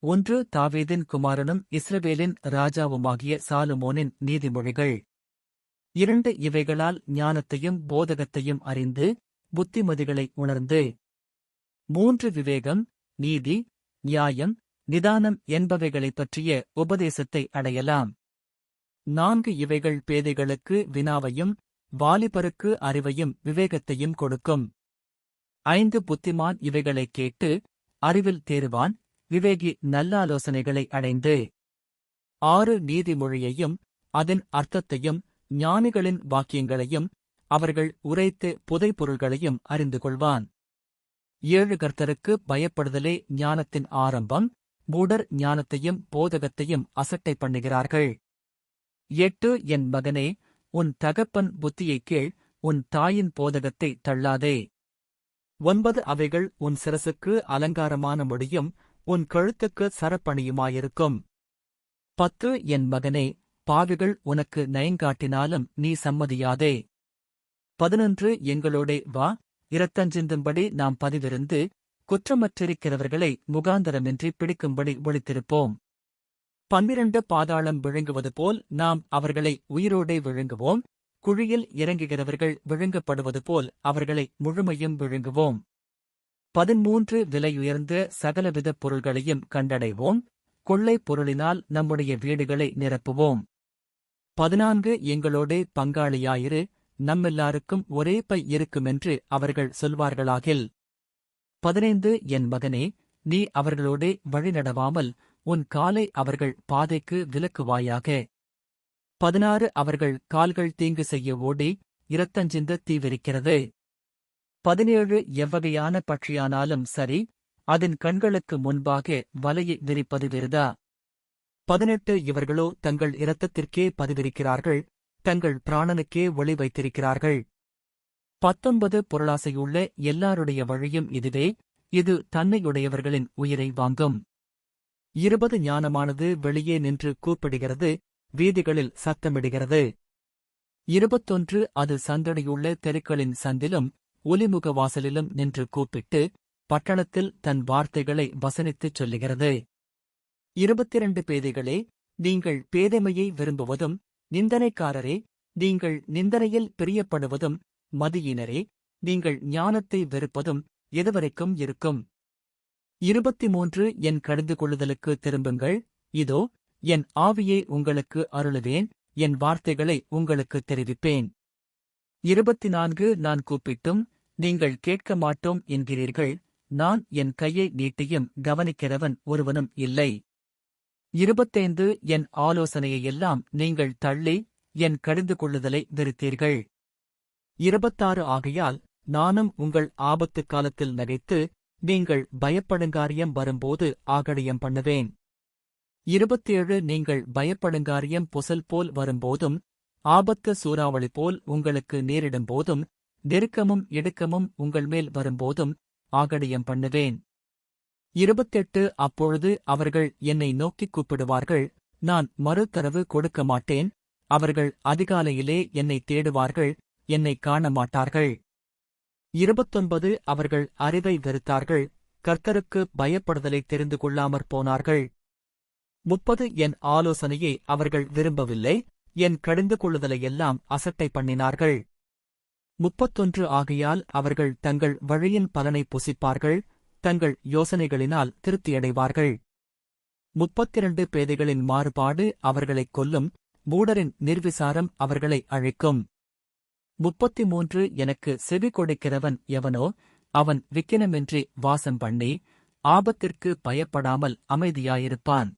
ஒன்று தாவீதின் குமாரனும் இஸ்ரவேலின் ராஜாவுமாகிய சாலமோனின் நீதிமொழிகள். 2 இவைகளால் ஞானத்தையும் போதகத்தையும் அறிந்து புத்திமதிகளை உணர்ந்து. 3 விவேகம், நீதி, நியாயம், நிதானம் என்பவைகளைப் பற்றிய உபதேசத்தை அடையலாம். 4 இவைகள் பேதைகளுக்கு வினாவையும் வாலிபருக்கு அறிவையும் விவேகத்தையும் கொடுக்கும். 5 புத்திமான் இவைகளைக் கேட்டு அறிவில் தேறுவான், விவேகி நல்லாலோசனைகளை அடைந்து. 6 நீதிமொழியையும் அதன் அர்த்தத்தையும் ஞானிகளின் வாக்கியங்களையும் அவர்கள் உரைத்து புதைபொருள்களையும் அறிந்து கொள்வான். 7 கர்த்தருக்கு பயப்படுதலே ஞானத்தின் ஆரம்பம், மூடர் ஞானத்தையும் போதகத்தையும் அசட்டை பண்ணுகிறார்கள். 8 என் மகனே, உன் தகப்பன் புத்தியைக் கேள், உன் தாயின் போதகத்தை தள்ளாதே. 9 அவைகள் உன் சிரசுக்கு அலங்காரமான முடியும், உன் கழுத்துக்கு சரப்பணியுமாயிருக்கும். 10 என் மகனே, பாவிகள் உனக்கு நயங்காட்டினாலும் நீ சம்மதியாதே. 11 எங்களோடே வா, இரத்தஞ்சிந்தும்படி நாம் பதிவிருந்து குற்றமற்றிருக்கிறவர்களை முகாந்தரமின்றி பிடிக்கும்படி ஒளித்திருப்போம். 12 பாதாளம் விழுங்குவது போல் நாம் அவர்களை உயிரோடே விழுங்குவோம், குழியில் இறங்குகிறவர்கள் விழுங்கப்படுவது போல் அவர்களை முழுமையும் விழுங்குவோம். 13 விலையுயர்ந்த சகலவித பொருள்களையும் கண்டடைவோம், கொள்ளைப் பொருளினால் நம்முடைய வீடுகளை நிரப்புவோம். 14 எங்களோடே பங்காளியாயிரு, நம்மெல்லாருக்கும் ஒரே பை இருக்குமென்று அவர்கள் சொல்வார்களாகில். 15 என் மகனே, நீ அவர்களோடே வழிநடவாமல் உன் காலை அவர்கள் பாதைக்கு விலக்குவாயாக. 16 அவர்கள் கால்கள் தீங்கு செய்ய ஓடி இரத்தஞ்சிந்த தீவிரிக்கிறது. 17 எவ்வகையான பட்சியானாலும் சரி, அதன் கண்களுக்கு முன்பாக வலையை விரிப்பது விருதா. 18 இவர்களோ தங்கள் இரத்தத்திற்கே பதிவிரிக்கிறார்கள், தங்கள் பிராணனுக்கே ஒளி வைத்திருக்கிறார்கள். 19 பொருளாசையுள்ள எல்லாருடைய வழியும் இதுவே, இது தன்னையுடையவர்களின் உயிரை வாங்கும். 20 ஞானமானது வெளியே நின்று கூப்பிடுகிறது, வீதிகளில் சத்தமிடுகிறது. 21 அது சந்தடியுள்ள தெருக்களின் சந்திலும் ஒலிமுக வாசலிலும் நின்று கூப்பிட்டு பட்டணத்தில் தன் வார்த்தைகளை வசனித்துச் சொல்லுகிறது. 22 பேதைகளே, நீங்கள் பேதைமையை விரும்புவதும், நிந்தனைக்காரரே, நீங்கள் நிந்தனையில் பிரியப்படுவதும், மதியினரே, நீங்கள் ஞானத்தை வெறுப்பதும் எதுவரைக்கும் இருக்கும்? 23 என் கடிந்து கொள்ளுதலுக்கு திரும்புங்கள், இதோ என் ஆவியை உங்களுக்கு அருளுவேன், என் வார்த்தைகளை உங்களுக்குத் தெரிவிப்பேன். 24 நான் கூப்பிட்டும் நீங்கள் கேட்க மாட்டோம் என்கிறீர்கள், நான் என் கையை நீட்டியும் கவனிக்கிறவன் ஒருவனும் இல்லை. 25 என் ஆலோசனையையெல்லாம் நீங்கள் தள்ளி என் கடிந்து கொள்ளுதலை வெறுத்தீர்கள். 26 ஆகையால் நானும் உங்கள் ஆபத்து காலத்தில் நகைத்து நீங்கள் பயப்படுங்காரியம் வரும்போது ஆகடியம் பண்ணுவேன். 27 நீங்கள் பயப்படுங்காரியம் புசல் போல் வரும்போதும் ஆபத்து சூறாவளி போல் உங்களுக்கு நேரிடும்போதும் நெருக்கமும் இடுக்கமும் உங்கள்மேல் வரும்போதும் ஆகடியம் பண்ணுவேன். 28 அப்பொழுது அவர்கள் என்னை நோக்கிக் கூப்பிடுவார்கள், நான் மறுதரவு கொடுக்க மாட்டேன், அவர்கள் அதிகாலையிலே என்னை தேடுவார்கள், என்னை காண மாட்டார்கள். 29 அவர்கள் அறிவை வெறுத்தார்கள், கர்த்தருக்கு பயப்படுதலை தெரிந்து கொள்ளாமற் போனார்கள். 30 என் ஆலோசனையை அவர்கள் விரும்பவில்லை, என் கடிந்து கொள்ளுதலையெல்லாம் அசட்டை பண்ணினார்கள். 31 ஆகையால் அவர்கள் தங்கள் வழியின் பலனை புசிப்பார்கள், தங்கள் யோசனைகளினால் திருப்தியடைவார்கள். 32 பேதைகளின் மாறுபாடு அவர்களைக் கொல்லும், மூடரின் நிர்விசாரம் அவர்களை அழிக்கும். 33 எனக்கு செவி கொடுக்கிறவன் எவனோ, அவன் விக்கினமின்றி வாசம் பண்ணி ஆபத்திற்கு பயப்படாமல் அமைதியாயிருப்பான்.